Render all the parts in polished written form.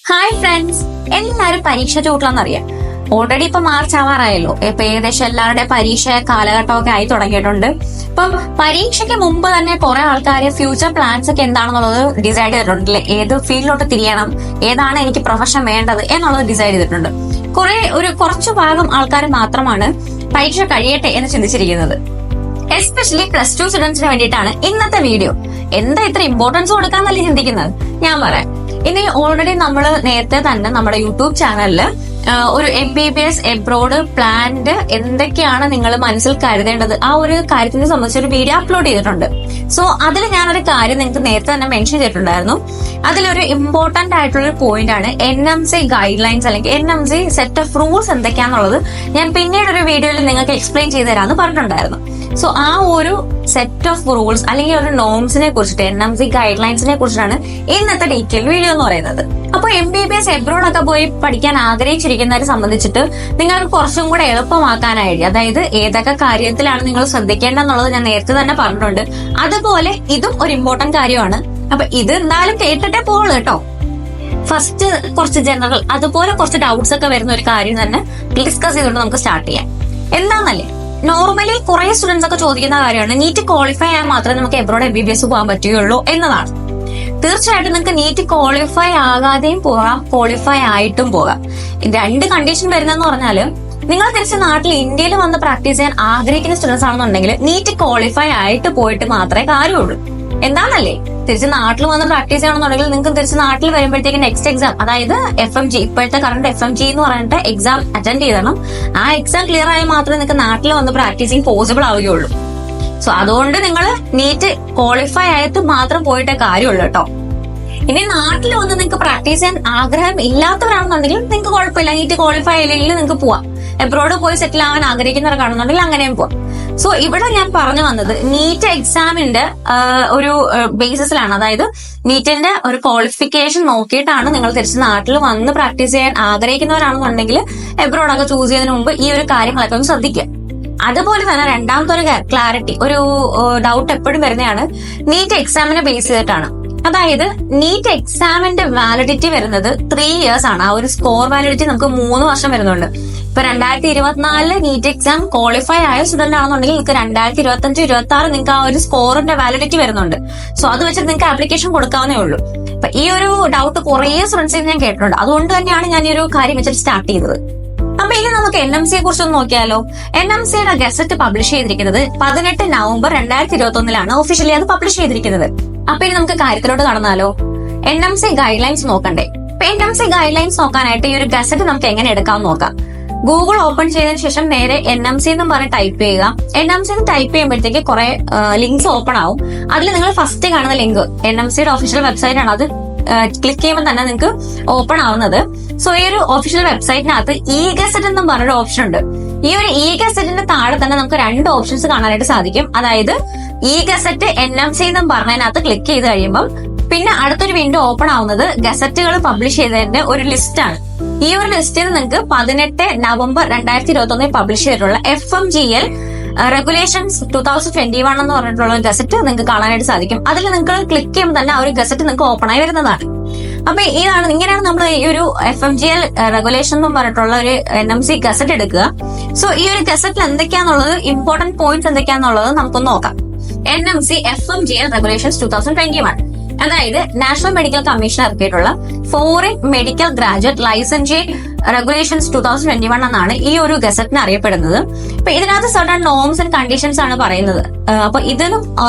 Hi friends, എല്ലാരും പരീക്ഷ ചൂട്ടിലാന്നറിയാം. Already ഇപ്പൊ മാർച്ച് ആവാറായല്ലോ. ഇപ്പൊ ഏകദേശം എല്ലാവരുടെ പരീക്ഷ കാലഘട്ടമൊക്കെ ആയി തുടങ്ങിയിട്ടുണ്ട്. ഇപ്പം പരീക്ഷയ്ക്ക് മുമ്പ് തന്നെ കുറെ ആൾക്കാര് ഫ്യൂച്ചർ പ്ലാൻസ് ഒക്കെ എന്താണെന്നുള്ളത് ഡിസൈഡ് ചെയ്തിട്ടുണ്ടല്ലേ. ഏത് ഫീൽഡിലോട്ട് തിരിയണം, ഏതാണ് എനിക്ക് പ്രൊഫഷൻ വേണ്ടത് എന്നുള്ളത് ഡിസൈഡ് ചെയ്തിട്ടുണ്ട്. കുറച്ചു ഭാഗം ആൾക്കാർ മാത്രമാണ് പരീക്ഷ കഴിയട്ടെ എന്ന് ചിന്തിച്ചിരിക്കുന്നത്. എസ്പെഷ്യലി പ്ലസ് ടു സ്റ്റുഡൻസിന് വേണ്ടിയിട്ടാണ് ഇന്നത്തെ വീഡിയോ. എന്താ ഇത്ര ഇമ്പോർട്ടൻസ് കൊടുക്കാന്നല്ലേ ചിന്തിക്കുന്നത്? ഞാൻ പറയാം. ഇനി ഓൾറെഡി നമ്മൾ നേരത്തെ തന്നെ നമ്മുടെ യൂട്യൂബ് ചാനലില് ഒരു MBBS എബ്രോഡ് പ്ലാന്റ് എന്തൊക്കെയാണ് നിങ്ങൾ മനസ്സിൽ കരുതേണ്ടത് ആ ഒരു കാര്യത്തിനെ സംബന്ധിച്ച് ഒരു വീഡിയോ അപ്ലോഡ് ചെയ്തിട്ടുണ്ട്. സോ അതിൽ ഞാനൊരു കാര്യം നിങ്ങൾക്ക് നേരത്തെ തന്നെ മെൻഷൻ ചെയ്തിട്ടുണ്ടായിരുന്നു. അതിലൊരു ഇമ്പോർട്ടന്റ് ആയിട്ടുള്ള ഒരു പോയിന്റ് ആണ് NMC ഗൈഡ് ലൈൻസ് അല്ലെങ്കിൽ NMC സെറ്റ് ഓഫ് റൂൾസ് എന്തൊക്കെയാന്നുള്ളത് ഞാൻ പിന്നീട് ഒരു വീഡിയോയിൽ നിങ്ങൾക്ക് എക്സ്പ്ലെയിൻ ചെയ്ത് തരാമെന്ന് പറഞ്ഞിട്ടുണ്ടായിരുന്നു. സോ ആ ഒരു സെറ്റ് ഓഫ് റൂൾസ് അല്ലെങ്കിൽ ഒരു നോംസിനെ കുറിച്ചിട്ട് NMC ഗൈഡ് ലൈൻസിനെ കുറിച്ചിട്ടാണ് ഇന്നത്തെ ഡീറ്റെയിൽ വീഡിയോ എന്ന് പറയുന്നത്. അപ്പൊ MBBS എബ്രോഡ് ഒക്കെ പോയി പഠിക്കാൻ ആഗ്രഹിച്ചിരിക്കുന്നവരെ സംബന്ധിച്ചിട്ട് നിങ്ങൾക്ക് കുറച്ചും കൂടെ എളുപ്പമാക്കാനായിട്ട്, അതായത് ഏതൊക്കെ കാര്യത്തിലാണ് നിങ്ങൾ ശ്രദ്ധിക്കേണ്ടതെന്നുള്ളത് ഞാൻ നേരത്തെ തന്നെ പറഞ്ഞിട്ടുണ്ട്. അതുപോലെ ഇതും ഒരു ഇമ്പോർട്ടന്റ് കാര്യമാണ്. അപ്പൊ ഇത് എന്തായാലും കേട്ടിട്ടേ പോകുള്ളൂ കേട്ടോ. ഫസ്റ്റ് കുറച്ച് ജനറൽ അതുപോലെ കുറച്ച് ഡൗട്ട്സ് ഒക്കെ വരുന്ന ഒരു കാര്യം തന്നെ ഡിസ്കസ് ചെയ്തുകൊണ്ട് നമുക്ക് സ്റ്റാർട്ട് ചെയ്യാം. എന്താണെന്നല്ലേ, നോർമലി കുറെ സ്റ്റുഡൻസ് ഒക്കെ ചോദിക്കുന്ന കാര്യമാണ് നീറ്റ് ക്വാളിഫൈ ആയാൽ മാത്രമേ നമുക്ക് എബ്രോഡ് MBBS പോകാൻ പറ്റുകയുള്ളൂ എന്നതാണ്. തീർച്ചയായിട്ടും നിങ്ങൾക്ക് നീറ്റ് ക്വാളിഫൈ ആകാതെയും പോകാം, ക്വാളിഫൈ ആയിട്ടും പോകാം. രണ്ട് കണ്ടീഷൻ വരുന്നതെന്ന് പറഞ്ഞാല് നിങ്ങൾ തിരിച്ച് നാട്ടിൽ ഇന്ത്യയിൽ വന്ന് പ്രാക്ടീസ് ചെയ്യാൻ ആഗ്രഹിക്കുന്ന സ്റ്റുഡൻസ് ആണെന്നുണ്ടെങ്കിൽ നീറ്റ് ക്വാളിഫൈ ആയിട്ട് പോയിട്ട് മാത്രമേ കാര്യമുള്ളൂ. എന്താണല്ലേ, തിരിച്ച് നാട്ടിൽ വന്ന് പ്രാക്ടീസ് ചെയ്യണമെന്നുണ്ടെങ്കിൽ നിങ്ങൾക്ക് തിരിച്ച് നാട്ടിൽ വരുമ്പോഴത്തേക്ക് നെക്സ്റ്റ് എക്സാം, അതായത് FMG, ഇപ്പോഴത്തെ കറണ്ട് FMG എന്ന് പറഞ്ഞിട്ട് എക്സാം അറ്റൻഡ് ചെയ്യണം. ആ എക്സാം ക്ലിയർ ആയാൽ മാത്രമേ നിങ്ങൾക്ക് നാട്ടിൽ വന്ന് പ്രാക്ടീസിങ് പോസിബിൾ ആവുകയുള്ളൂ. സോ അതുകൊണ്ട് നിങ്ങൾ നീറ്റ് ക്വാളിഫൈ ആയിട്ട് മാത്രം പോയിട്ടേ കാര്യമുള്ളൂ കേട്ടോ. ഇനി നാട്ടിൽ വന്ന് നിങ്ങൾക്ക് പ്രാക്ടീസ് ചെയ്യാൻ ആഗ്രഹം ഇല്ലാത്തവരാണെന്നുണ്ടെങ്കിൽ നിങ്ങൾക്ക് കുഴപ്പമില്ല, നീറ്റ് ക്വാളിഫൈ ആയില്ലെങ്കിൽ നിങ്ങൾക്ക് പോവാം. എബ്രോഡ് പോയി സെറ്റിൽ ആവാൻ ആഗ്രഹിക്കുന്നവരാണെന്നുണ്ടെങ്കിൽ അങ്ങനെയും പോവാം. സോ ഇവിടെ ഞാൻ പറഞ്ഞു വന്നത് നീറ്റ് എക്സാമിന്റെ ഒരു ബേസിസിലാണ്, അതായത് നീറ്റിന്റെ ഒരു ക്വാളിഫിക്കേഷൻ നോക്കിയിട്ടാണ് നിങ്ങൾ തിരിച്ച് നാട്ടിൽ വന്ന് പ്രാക്ടീസ് ചെയ്യാൻ ആഗ്രഹിക്കുന്നവരാണെന്നുണ്ടെങ്കിൽ എബ്രോഡൊക്കെ ചൂസ് ചെയ്യുന്നതിന് മുമ്പ് ഈ ഒരു കാര്യങ്ങളൊക്കെ ഒന്ന് ശ്രദ്ധിക്കുക. അതുപോലെ തന്നെ രണ്ടാമത്തെ ഒരു ക്ലാരിറ്റി, ഒരു ഡൗട്ട് എപ്പോഴും വരുന്നതാണ് നീറ്റ് എക്സാമിനെ ബേസ് ചെയ്തിട്ടാണ്. അതായത് നീറ്റ് എക്സാമിന്റെ വാലിഡിറ്റി വരുന്നത് 3 years ആണ്. ആ ഒരു സ്കോർ വാലിഡിറ്റി നമുക്ക് 3 വർഷം വരുന്നുണ്ട്. ഇപ്പൊ 2024 നീറ്റ് എക്സാം ക്വാളിഫൈ ആയ സ്റ്റുഡന്റ് ആണെന്നുണ്ടെങ്കിൽ നിങ്ങൾക്ക് 2025-26 നിങ്ങൾക്ക് ആ ഒരു സ്കോറിന്റെ വാലിഡിറ്റി വരുന്നുണ്ട്. സോ അത് വെച്ചിട്ട് നിങ്ങൾക്ക് ആപ്ലിക്കേഷൻ കൊടുക്കാവുന്നേ ഉള്ളൂ. അപ്പൊ ഈ ഒരു ഡൗട്ട് കുറെ സ്റ്റുഡൻസിൽ ഞാൻ കേട്ടിട്ടുണ്ട്. അതുകൊണ്ട് തന്നെയാണ് ഞാൻ ഈ ഒരു കാര്യം വെച്ചിട്ട് സ്റ്റാർട്ട് ചെയ്തത്. അപ്പൊ ഇനി നമുക്ക് NMCയെ കുറിച്ചൊന്ന് നോക്കിയാലോ. NMCയുടെ ഗസറ്റ് പബ്ലിഷ് ചെയ്തിരിക്കുന്നത് 18 November 2021 ഒഫീഷ്യലി അത് പബ്ലിഷ് ചെയ്തിരിക്കുന്നത്. അപ്പൊ ഇനി നമുക്ക് കാര്യത്തിലോട്ട് കടന്നാലോ. NMC ഗൈഡ് ലൈൻസ് നോക്കണ്ടേ. ഇപ്പൊ NMC ഗൈഡ് ലൈൻസ് നോക്കാനായിട്ട് ഈ ഒരു ഗസറ്റ് നമുക്ക് എങ്ങനെ എടുക്കാമെന്ന് നോക്കാം. ഗൂഗിൾ ഓപ്പൺ ചെയ്തതിനു ശേഷം നേരെ NMC എന്നും പറഞ്ഞ് ടൈപ്പ് ചെയ്യുക. NMC എന്ന് ടൈപ്പ് ചെയ്യുമ്പോഴത്തേക്ക് കുറെ ലിങ്ക്സ് ഓപ്പൺ ആവും. അതിൽ നിങ്ങൾ ഫസ്റ്റ് കാണുന്ന ലിങ്ക് NMCയുടെ ഒഫീഷ്യൽ വെബ്സൈറ്റ് ആണ്. അത് ക്ലിക്ക് ചെയ്യുമ്പോൾ തന്നെ നിങ്ങൾക്ക് ഓപ്പൺ ആവുന്നത്. സോ ഈ ഒരു ഒഫീഷ്യൽ വെബ്സൈറ്റിനകത്ത് ഗസറ്റ് എന്നും പറഞ്ഞൊരു ഓപ്ഷൻ ഉണ്ട്. ഈ ഒരു ഗസറ്റിന്റെ താഴെ തന്നെ നമുക്ക് 2 ഓപ്ഷൻസ് കാണാനായിട്ട് സാധിക്കും. അതായത് ഗസറ്റ് NMC എന്നും പറഞ്ഞതിനകത്ത് ക്ലിക്ക് ചെയ്ത് കഴിയുമ്പോൾ പിന്നെ അടുത്തൊരു വിൻഡോ ഓപ്പൺ ആവുന്നത് ഗസറ്റുകൾ പബ്ലിഷ് ചെയ്തതിന്റെ ഒരു ലിസ്റ്റ് ആണ്. ഈ ഒരു ലിസ്റ്റിൽ നിങ്ങൾക്ക് 18 November 2021 പബ്ലിഷ് ചെയ്തിട്ടുള്ള FMGL റെഗുലേഷൻസ് 2021 എന്ന് പറഞ്ഞിട്ടുള്ള ഗസറ്റ് നിങ്ങൾക്ക് കാണാനായിട്ട് സാധിക്കും. അതിൽ നിങ്ങൾക്ക് ക്ലിക്ക് ചെയ്യുമ്പോൾ തന്നെ ആ ഒരു ഗസറ്റ് നിങ്ങൾക്ക് ഓപ്പൺ ആയി വരുന്നതാണ്. അപ്പൊ ഇങ്ങനെയാണ് നമ്മൾ ഈ ഒരു FMGL റെഗുലേഷൻ എന്ന് പറഞ്ഞിട്ടുള്ള ഒരു NMC ഗസറ്റ് എടുക്കുക. സോ ഈ ഒരു ഗസറ്റിൽ എന്തൊക്കെയാന്നുള്ളത്, ഇമ്പോർട്ടന്റ് പോയിന്റ്സ് എന്തൊക്കെയാന്നുള്ളത് നമുക്കൊന്ന് നോക്കാം. NMC FMGL റെഗുലേഷൻസ് 2021, അതായത് നാഷണൽ മെഡിക്കൽ കമ്മീഷൻ ഇറക്കിയിട്ടുള്ള foreign medical graduate licensing regulations 2021 എന്നാണ് ഈ ഒരു ഗസറ്റിന് അറിയപ്പെടുന്നത്. അപ്പൊ ഇതിനകത്ത് സർട്ടൺ നോംസ് ആൻഡ് കണ്ടീഷൻസ് ആണ് പറയുന്നത്. അപ്പൊ ഇതിനും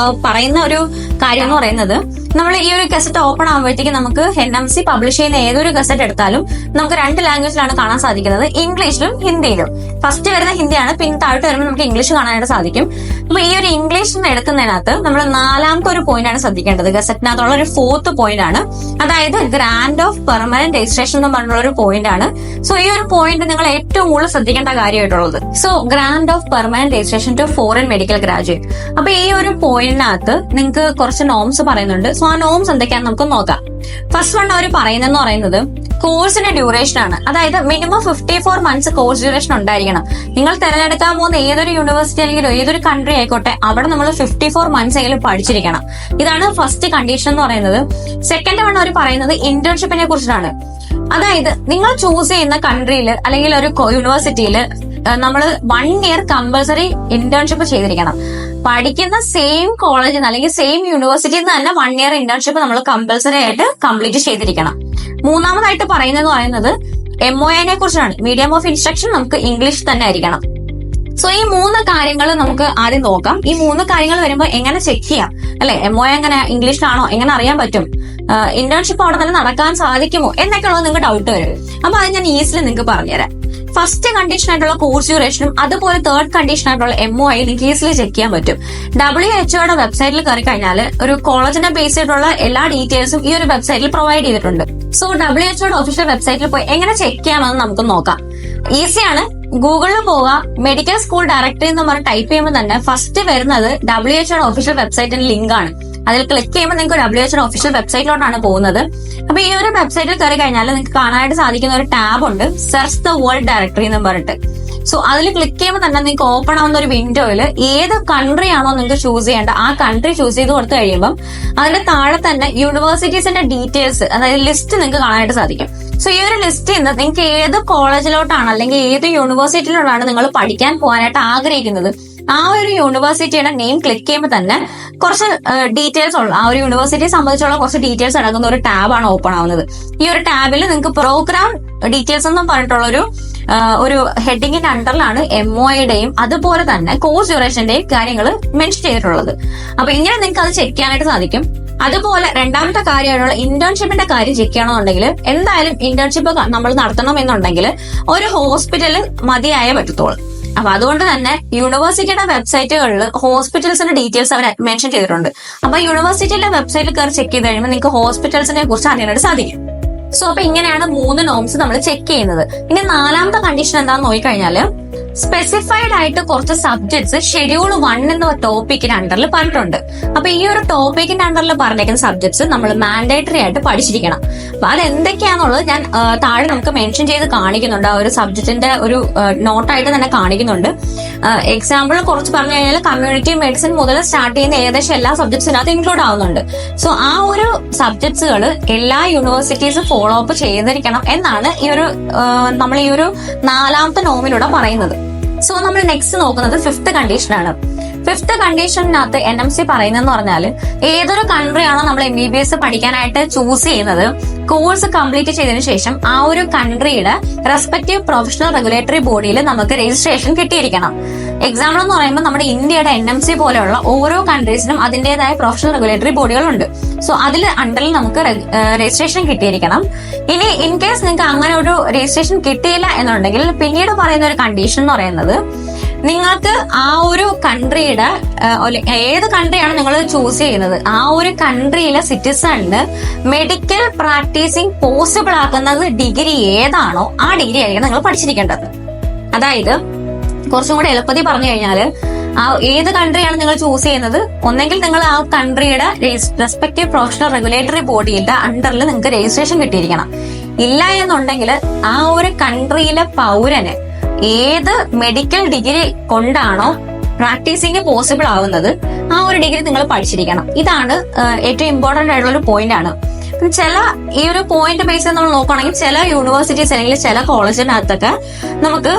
പറയുന്ന ഒരു കാര്യം എന്ന് പറയുന്നത്, നമ്മൾ ഈ ഒരു ഗസറ്റ് ഓപ്പൺ ആകുമ്പോഴത്തേക്ക് നമുക്ക് NMC പബ്ലിഷ് ചെയ്യുന്ന ഏതൊരു ഗസറ്റ് എടുത്താലും നമുക്ക് 2 ലാംഗ്വേജിലാണ് കാണാൻ സാധിക്കുന്നത്, ഇംഗ്ലീഷിലും ഹിന്ദിയിലും. ഫസ്റ്റ് വരുന്ന ഹിന്ദിയാണ്, പിന്നെ താഴോട്ട് വരുമ്പോൾ നമുക്ക് ഇംഗ്ലീഷ് കാണാനായിട്ട് സാധിക്കും. അപ്പൊ ഈ ഒരു ഇംഗ്ലീഷിന് എടുക്കുന്നതിനകത്ത് നമ്മൾ 4ാമത്തെ ഒരു പോയിന്റ് ആണ് ശ്രദ്ധിക്കേണ്ടത്. ഗസറ്റിനകത്തുള്ള ഒരു 4th പോയിന്റ് ആണ്, അതായത് ഗ്രാന്റ് ഓഫ് പെർമനന്റ് രജിസ്ട്രേഷൻ എന്ന് പറഞ്ഞുള്ള ഒരു പോയിന്റ് ആണ്. സോ ഈ ഒരു പോയിന്റ് നിങ്ങൾ ഏറ്റവും കൂടുതൽ ശ്രദ്ധിക്കേണ്ട കാര്യമായിട്ടുള്ളത്. So grant of permanent registration to foreign medical graduate. അപ്പൊ ഈ ഒരു പോയിന്റിനകത്ത് നിങ്ങൾക്ക് കുറച്ച് നോംസ് പറയുന്നുണ്ട്. സോ ആ നോംസ് എന്തൊക്കെയാണെന്ന് നമുക്ക് നോക്കാം. ഫസ്റ്റ് വൺ അവർ പറയുന്നത് കോഴ്സിന്റെ ഡ്യൂറേഷൻ ആണ്. അതായത് മിനിമം 54 months കോഴ്സ് ഡ്യൂറേഷൻ ഉണ്ടായിരിക്കണം. നിങ്ങൾ തിരഞ്ഞെടുക്കാൻ പോകുന്ന ഏതൊരു യൂണിവേഴ്സിറ്റി അല്ലെങ്കിൽ ഏതൊരു കൺട്രി ആയിക്കോട്ടെ, അവിടെ നമ്മൾ 54 months എങ്കിലും പഠിച്ചിരിക്കണം. ഇതാണ് ഫസ്റ്റ് കണ്ടീഷൻ എന്ന് പറയുന്നത്. സെക്കൻഡ് വൺ അവർ പറയുന്നത് ഇന്റേൺഷിപ്പിനെ കുറിച്ചിട്ടാണ്. അതായത് നിങ്ങൾ ചൂസ് ചെയ്യുന്ന കൺട്രിയിൽ അല്ലെങ്കിൽ ഒരു യൂണിവേഴ്സിറ്റിയിൽ നമ്മൾ 1 ഇയർ കമ്പൽസറി ഇന്റേൺഷിപ്പ് ചെയ്തിരിക്കണം. പഠിക്കുന്ന സെയിം കോളേജിൽ അല്ലെങ്കിൽ സെയിം യൂണിവേഴ്സിറ്റിയിൽ നിന്ന് തന്നെ 1 ഇയർ ഇന്റേൺഷിപ്പ് നമ്മൾ കമ്പൽസറി ആയിട്ട് കംപ്ലീറ്റ് ചെയ്തിരിക്കണം. മൂന്നാമതായിട്ട് പറയുന്നത് MOA കുറിച്ചാണ്. മീഡിയം ഓഫ് ഇൻസ്ട്രക്ഷൻ നമുക്ക് ഇംഗ്ലീഷ് തന്നെ ആയിരിക്കണം. സോ ഈ 3 കാര്യങ്ങൾ നമുക്ക് ആദ്യം നോക്കാം. ഈ 3 കാര്യങ്ങൾ വരുമ്പോൾ എങ്ങനെ ചെക്ക് ചെയ്യാം അല്ലെ? MOA എങ്ങനെ ഇംഗ്ലീഷിലാണോ, എങ്ങനെ അറിയാൻ പറ്റും, ഇന്റേൺഷിപ്പ് അവിടെ തന്നെ നടക്കാൻ സാധിക്കുമോ എന്നൊക്കെയുള്ളത് നിങ്ങൾക്ക് ഡൗട്ട് വരും. അപ്പൊ അത് ഞാൻ ഈസിലി നിങ്ങൾക്ക് പറഞ്ഞുതരാം. ഫസ്റ്റ് കണ്ടീഷൻ ആയിട്ടുള്ള കോഴ്സ് ഡ്യൂറേഷനും അതുപോലെ തേർഡ് കണ്ടീഷൻ ആയിട്ടുള്ള MOA നിങ്ങൾക്ക് ഈസിലി ചെക്ക് ചെയ്യാൻ പറ്റും. WHO വെബ്സൈറ്റിൽ കയറി കഴിഞ്ഞാൽ ഒരു കോളേജിനെ ബേസ് ചെയ്തിട്ടുള്ള എല്ലാ ഡീറ്റെയിൽസും ഈ ഒരു വെബ്സൈറ്റിൽ പ്രൊവൈഡ് ചെയ്തിട്ടുണ്ട്. സോ WHO ഒഫീഷ്യൽ വെബ്സൈറ്റിൽ പോയി എങ്ങനെ ചെക്ക് ചെയ്യാമെന്ന് നമുക്ക് നോക്കാം. ഈസിയാണ്. ഗൂഗിളിൽ പോവുക, മെഡിക്കൽ സ്കൂൾ ഡയറക്ടറി എന്ന് പറഞ്ഞ് ടൈപ്പ് ചെയ്യുമ്പോൾ തന്നെ ഫസ്റ്റ് വരുന്നത് WHO ഒഫീഷ്യൽ വെബ്സൈറ്റിന്റെ ലിങ്ക് ആണ്. അതിൽ ക്ലിക്ക് ചെയ്യുമ്പോൾ നിങ്ങൾക്ക് WHO ഒഫീഷ്യൽ വെബ്സൈറ്റിലോട്ടാണ് പോകുന്നത്. അപ്പൊ ഈ ഒരു വെബ്സൈറ്റിൽ കയറി കഴിഞ്ഞാൽ നിങ്ങൾക്ക് കാണാനായിട്ട് സാധിക്കുന്ന ഒരു ടാബ് ഉണ്ട്, സെർച്ച് ദ വേൾഡ് ഡയറക്ടറി എന്ന് പറഞ്ഞിട്ട്. സോ അതിൽ ക്ലിക്ക് ചെയ്യുമ്പോൾ തന്നെ നിങ്ങൾക്ക് ഓപ്പൺ ആവുന്ന ഒരു വിൻഡോയിൽ ഏത് കൺട്രി ആണോ നിങ്ങൾക്ക് ചൂസ് ചെയ്യേണ്ട ആ കൺട്രി ചൂസ് ചെയ്ത് കൊടുത്തു കഴിയുമ്പോൾ അതിന്റെ താഴെ തന്നെ യൂണിവേഴ്സിറ്റീസിന്റെ ഡീറ്റെയിൽസ്, അതായത് ലിസ്റ്റ് നിങ്ങൾക്ക് കാണാനായിട്ട് സാധിക്കും. സോ ഈ ഒരു ലിസ്റ്റിൽ നിന്ന് നിങ്ങൾക്ക് ഏത് കോളേജിലോട്ടാണ് അല്ലെങ്കിൽ ഏത് യൂണിവേഴ്സിറ്റിയിലോട്ടാണ് നിങ്ങൾ പഠിക്കാൻ പോകാനായിട്ട് ആഗ്രഹിക്കുന്നത്, ആ ഒരു യൂണിവേഴ്സിറ്റിയുടെ നെയിം ക്ലിക്ക് ചെയ്യുമ്പോൾ തന്നെ കുറച്ച് ഡീറ്റെയിൽസ് ഉള്ള ആ ഒരു യൂണിവേഴ്സിറ്റിയെ സംബന്ധിച്ചുള്ള കുറച്ച് ഡീറ്റെയിൽസ് അടങ്ങുന്ന ഒരു ടാബാണ് ഓപ്പൺ ആവുന്നത്. ഈ ഒരു ടാബിൽ നിങ്ങൾക്ക് പ്രോഗ്രാം ഡീറ്റെയിൽസ് എന്നും പറഞ്ഞിട്ടുള്ള ഒരു ഹെഡിങ്ങിന്റെ അണ്ടറിലാണ് MOAയുടെയും അതുപോലെ തന്നെ കോഴ്സ് ഡ്യൂറേഷന്റെയും കാര്യങ്ങൾ മെൻഷൻ ചെയ്തിട്ടുള്ളത്. അപ്പൊ ഇങ്ങനെ നിങ്ങൾക്ക് അത് ചെക്ക് ചെയ്യാനായിട്ട് സാധിക്കും. അതുപോലെ രണ്ടാമത്തെ കാര്യമായിട്ടുള്ള ഇന്റേൺഷിപ്പിന്റെ കാര്യം ചെക്ക് ചെയ്യണമെന്നുണ്ടെങ്കിൽ എന്തായാലും ഇന്റേൺഷിപ്പ് നമ്മൾ നടത്തണം എന്നുണ്ടെങ്കിൽ ഒരു ഹോസ്പിറ്റല് മതിയായേ പറ്റത്തുള്ളൂ. അപ്പൊ അതുകൊണ്ട് തന്നെ യൂണിവേഴ്സിറ്റിയുടെ വെബ്സൈറ്റുകളിൽ ഹോസ്പിറ്റൽസിന്റെ ഡീറ്റെയിൽസ് അവർ മെൻഷൻ ചെയ്തിട്ടുണ്ട്. അപ്പൊ യൂണിവേഴ്സിറ്റിയുടെ വെബ്സൈറ്റിൽ കയറി ചെക്ക് ചെയ്ത് കഴിയുമ്പോൾ നിങ്ങൾക്ക് ഹോസ്പിറ്റൽസിനെ കുറിച്ച് അറിയാനായിട്ട് സാധിക്കും. സോ അപ്പൊ ഇങ്ങനെയാണ് 3 നോംസ് നമ്മൾ ചെക്ക് ചെയ്യുന്നത്. ഇനി 4ാമത്തെ കണ്ടീഷൻ എന്താണെന്ന് നോക്കിക്കഴിഞ്ഞാല് സ്പെസിഫൈഡ് ആയിട്ട് കുറച്ച് സബ്ജക്ട്സ് ഷെഡ്യൂൾ 1 എന്ന ടോപ്പിക്കിന്റെ അണ്ടറിൽ പറഞ്ഞിട്ടുണ്ട്. അപ്പൊ ഈ ഒരു ടോപ്പിക്കിന്റെ അണ്ടറിൽ പറഞ്ഞിരിക്കുന്ന സബ്ജക്ട്സ് നമ്മൾ മാൻഡേറ്ററി ആയിട്ട് പഠിച്ചിരിക്കണം. അപ്പൊ അതെന്തൊക്കെയാണെന്നുള്ളത് ഞാൻ താഴെ നമുക്ക് മെൻഷൻ ചെയ്ത് കാണിക്കുന്നുണ്ട്. ആ ഒരു സബ്ജക്റ്റിന്റെ ഒരു നോട്ടായിട്ട് തന്നെ കാണിക്കുന്നുണ്ട്. എക്സാമ്പിൾ കുറച്ച് പറഞ്ഞു കഴിഞ്ഞാൽ കമ്മ്യൂണിറ്റി മെഡിസിൻ മുതൽ സ്റ്റാർട്ട് ചെയ്യുന്ന ഏകദേശം എല്ലാ സബ്ജക്ട്സിനകത്ത് ഇൻക്ലൂഡ് ആവുന്നുണ്ട്. സോ ആ ഒരു സബ്ജക്ട്സുകൾ എല്ലാ യൂണിവേഴ്സിറ്റീസും ഫോളോ അപ്പ് ചെയ്തിരിക്കണം എന്നാണ് നമ്മൾ ഈ ഒരു 4ാമത്തെ നോമിലൂടെ പറയുന്നത്. സോ നമ്മൾ നെക്സ്റ്റ് നോക്കുന്നത് 5th കണ്ടീഷനാണ്. 5th കണ്ടീഷനകത്ത് NMC പറയുന്നതെന്ന് പറഞ്ഞാൽ ഏതൊരു കൺട്രി ആണോ നമ്മൾ MBBS പഠിക്കാനായിട്ട് ചൂസ് ചെയ്യുന്നത്, കോഴ്സ് കംപ്ലീറ്റ് ചെയ്തതിനു ശേഷം ആ ഒരു കൺട്രിയുടെ റെസ്പെക്റ്റീവ് പ്രൊഫഷണൽ റെഗുലേറ്ററി ബോഡിയിൽ നമുക്ക് രജിസ്ട്രേഷൻ കിട്ടിയിരിക്കണം. എക്സാമ്പിൾ എന്ന് പറയുമ്പോൾ നമ്മുടെ ഇന്ത്യയുടെ NMC പോലെയുള്ള ഓരോ കൺട്രീസിനും അതിന്റേതായ പ്രൊഫഷണൽ റെഗുലേറ്ററി ബോഡികളുണ്ട്. സോ അതിൽ അണ്ടറിൽ നമുക്ക് രജിസ്ട്രേഷൻ കിട്ടിയിരിക്കണം. ഇനി ഇൻ കേസ് നിങ്ങൾക്ക് അങ്ങനെ ഒരു രജിസ്ട്രേഷൻ കിട്ടിയില്ല എന്നുണ്ടെങ്കിൽ പിന്നീട് പറയുന്ന ഒരു കണ്ടീഷൻ എന്ന് പറയുന്നത് നിങ്ങൾക്ക് ആ ഒരു കൺട്രിയുടെ ഏത് കൺട്രിയാണ് നിങ്ങൾ ചൂസ് ചെയ്യുന്നത് ആ ഒരു കൺട്രിയിലെ സിറ്റിസണിന് മെഡിക്കൽ പ്രാക്ടീസിങ് പോസിബിൾ ആക്കുന്നത് ഡിഗ്രി ഏതാണോ ആ ഡിഗ്രി ആയിരിക്കും നിങ്ങൾ പഠിച്ചിരിക്കേണ്ടത്. അതായത് കുറച്ചും കൂടെ എളുപ്പത്തിൽ പറഞ്ഞു കഴിഞ്ഞാൽ ആ ഏത് കൺട്രിയാണ് നിങ്ങൾ ചൂസ് ചെയ്യുന്നത്, ഒന്നെങ്കിൽ നിങ്ങൾ ആ കൺട്രിയുടെ റെസ്പെക്റ്റീവ് പ്രൊഫഷണൽ റെഗുലേറ്ററി ബോഡിയുടെ അണ്ടറിൽ നിങ്ങൾക്ക് രജിസ്ട്രേഷൻ കിട്ടിയിരിക്കണം. ഇല്ല എന്നുണ്ടെങ്കിൽ ആ ഒരു കൺട്രിയിലെ പൗരന് ഏത് മെഡിക്കൽ ഡിഗ്രി കൊണ്ടാണോ പ്രാക്ടീസിങ് പോസിബിൾ ആവുന്നത് ആ ഒരു ഡിഗ്രി നിങ്ങൾ പഠിച്ചിരിക്കണം. ഇതാണ് ഏറ്റവും ഇമ്പോർട്ടന്റ് ആയിട്ടുള്ള ഒരു പോയിന്റ് ആണ്. ഈ ഒരു പോയിന്റ് ബേസ് നമ്മൾ നോക്കുകയാണെങ്കിൽ ചില യൂണിവേഴ്സിറ്റീസ് അല്ലെങ്കിൽ ചില കോളേജിനകത്തൊക്കെ നമുക്ക്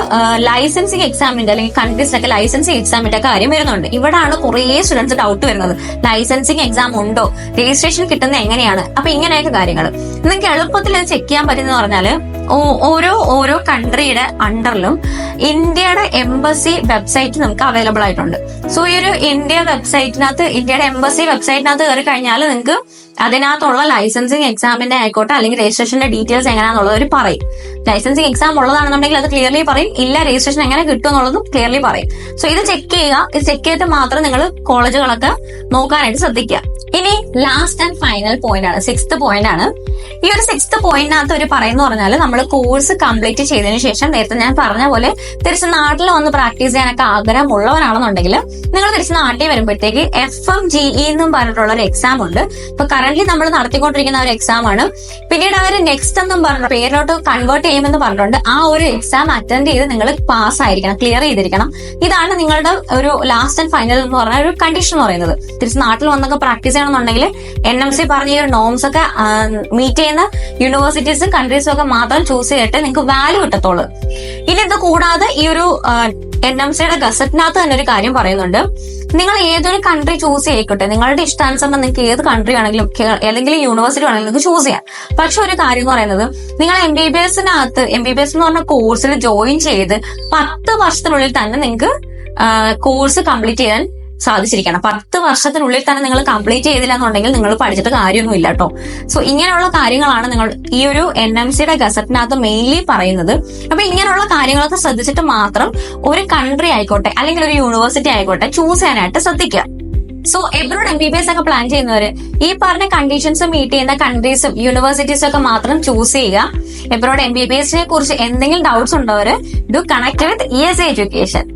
ലൈസൻസിങ് എക്സാമിന്റെ അല്ലെങ്കിൽ കൺട്രീസിലൊക്കെ ലൈസൻസിങ് എക്സാമിന്റെ കാര്യം വരുന്നുണ്ട്. ഇവിടാണ് കുറേ സ്റ്റുഡൻസ് ഡൗട്ട് വരുന്നത്, ലൈസൻസിങ് എക്സാം ഉണ്ടോ, രജിസ്ട്രേഷൻ കിട്ടുന്നത് എങ്ങനെയാണ്, അപ്പൊ ഇങ്ങനെയൊക്കെ കാര്യങ്ങൾ നിങ്ങൾക്ക് എളുപ്പത്തിൽ ചെക്ക് ചെയ്യാൻ പറ്റുന്ന പറഞ്ഞാല് ഓരോ കൺട്രിയുടെ അണ്ടറിലും ഇന്ത്യയുടെ എംബസി വെബ്സൈറ്റ് നമുക്ക് അവൈലബിൾ ആയിട്ടുണ്ട്. സോ ഈ ഒരു ഇന്ത്യയുടെ എംബസി വെബ്സൈറ്റിനകത്ത് കയറി കഴിഞ്ഞാൽ നിങ്ങൾക്ക് അതിനകത്തുള്ള ലൈസൻസിങ് എക്സാമിന്റെ ആയിക്കോട്ടെ അല്ലെങ്കിൽ രജിസ്ട്രേഷന്റെ ഡീറ്റെയിൽസ് എങ്ങനെയാണെന്നുള്ളത് അവർ പറയും. ലൈസൻസിങ് എക്സാം ഉള്ളതാണെന്നുണ്ടെങ്കിൽ അത് ക്ലിയർലി പറയും, ഇല്ല രജിസ്ട്രേഷൻ എങ്ങനെ കിട്ടും എന്നുള്ളതും ക്ലിയർലി പറയും. സോ ഇത് ചെക്ക് ചെയ്യുക. ഇത് ചെക്ക് ചെയ്തിട്ട് മാത്രം നിങ്ങൾ കോളേജുകളൊക്കെ നോക്കാനായിട്ട് ശ്രദ്ധിക്കുക. ഇനി ലാസ്റ്റ് ആൻഡ് ഫൈനൽ പോയിന്റ് ആണ്, 6th പോയിന്റ് ആണ്. ഈ ഒരു 6th പോയിന്റിനകത്ത് ഒരു പറയുന്ന പറഞ്ഞാൽ നമ്മൾ കോഴ്സ് കംപ്ലീറ്റ് ചെയ്തതിനു ശേഷം നേരത്തെ ഞാൻ പറഞ്ഞ പോലെ തിരിച്ച് നാട്ടിൽ വന്ന് പ്രാക്ടീസ് ചെയ്യാനൊക്കെ ആഗ്രഹമുള്ളവരാണെന്നുണ്ടെങ്കിൽ നിങ്ങൾ തിരിച്ച് നാട്ടിൽ വരുമ്പോഴത്തേക്ക് FMGE എന്നും പറഞ്ഞിട്ടുള്ള ഒരു എക്സാം ഉണ്ട്. ഇപ്പൊ കറന്റ് നമ്മൾ നടത്തിക്കൊണ്ടിരിക്കുന്ന ഒരു എക്സാം ആണ്. പിന്നീട് അവർ നെക്സ്റ്റ് എന്നും പറഞ്ഞ പേരിലോട്ട് കൺവേർട്ട് ചെയ്യുമെന്ന് പറഞ്ഞിട്ടുണ്ട്. ആ ഒരു എക്സാം അറ്റൻഡ് ചെയ്ത് നിങ്ങൾ പാസ് ആയിരിക്കണം, ക്ലിയർ ചെയ്തിരിക്കണം. ഇതാണ് നിങ്ങളുടെ ഒരു ലാസ്റ്റ് ആൻഡ് ഫൈനൽ എന്ന് പറഞ്ഞ ഒരു കണ്ടീഷൻ എന്ന് പറയുന്നത്. തിരിച്ച് നാട്ടിൽ വന്നൊക്കെ പ്രാക്ടീസ് ചെയ്യണമെന്നുണ്ടെങ്കിൽ NMC പറഞ്ഞ ഈ ഒരു നോംസ് ഒക്കെ മീറ്റ് ചെയ്യുന്ന യൂണിവേഴ്സിറ്റീസും കൺട്രീസും ഒക്കെ മാത്രം ചൂസ് ചെയ്തിട്ട് നിങ്ങൾക്ക് വാല്യൂ കിട്ടത്തുള്ളൂ. ഇനി ഇത് കൂടാതെ ഈ ഒരു NMCയുടെ ഗസറ്റിനകത്ത് തന്നെ ഒരു കാര്യം പറയുന്നുണ്ട്. നിങ്ങൾ ഏതൊരു കൺട്രി ചൂസ് ചെയ്യിക്കട്ടെ, നിങ്ങളുടെ ഇഷ്ടാനുസരണം നിങ്ങൾക്ക് ഏത് കൺട്രി ആണെങ്കിലും ഏതെങ്കിലും യൂണിവേഴ്സിറ്റി ആണെങ്കിലും നിങ്ങൾക്ക് ചൂസ് ചെയ്യാം. പക്ഷെ ഒരു കാര്യം എന്ന് പറയുന്നത്, നിങ്ങൾ MBBS എന്ന് പറഞ്ഞ കോഴ്സിൽ ജോയിൻ ചെയ്ത് 10 വർഷത്തിനുള്ളിൽ തന്നെ നിങ്ങൾക്ക് കോഴ്സ് കംപ്ലീറ്റ് ചെയ്യാൻ സാധിച്ചിരിക്കണം. 10 വർഷത്തിനുള്ളിൽ തന്നെ നിങ്ങൾ കംപ്ലീറ്റ് ചെയ്തില്ല എന്നുണ്ടെങ്കിൽ നിങ്ങൾ പഠിച്ചിട്ട് കാര്യമൊന്നുമില്ല കേട്ടോ. സോ ഇങ്ങനെയുള്ള കാര്യങ്ങളാണ് നിങ്ങൾ ഈ ഒരു NMCയുടെ ഗസറ്റിനകത്ത് മെയിൻലി പറയുന്നത്. അപ്പൊ ഇങ്ങനെയുള്ള കാര്യങ്ങളൊക്കെ ശ്രദ്ധിച്ചിട്ട് മാത്രം ഒരു കൺട്രി ആയിക്കോട്ടെ അല്ലെങ്കിൽ ഒരു യൂണിവേഴ്സിറ്റി ആയിക്കോട്ടെ ചൂസ് ചെയ്യാനായിട്ട് ശ്രദ്ധിക്കുക. സോ എബ്രോഡ് MBBS ഒക്കെ പ്ലാൻ ചെയ്യുന്നവര് ഈ പറഞ്ഞ കണ്ടീഷൻസ് മീറ്റ് ചെയ്യുന്ന കൺട്രീസും യൂണിവേഴ്സിറ്റീസും ഒക്കെ മാത്രം ചൂസ് ചെയ്യുക. എബ്രോഡ് MBBS കുറിച്ച് എന്തെങ്കിലും ഡൗട്ട്സ് ഉള്ളവര് do connect with ESA education.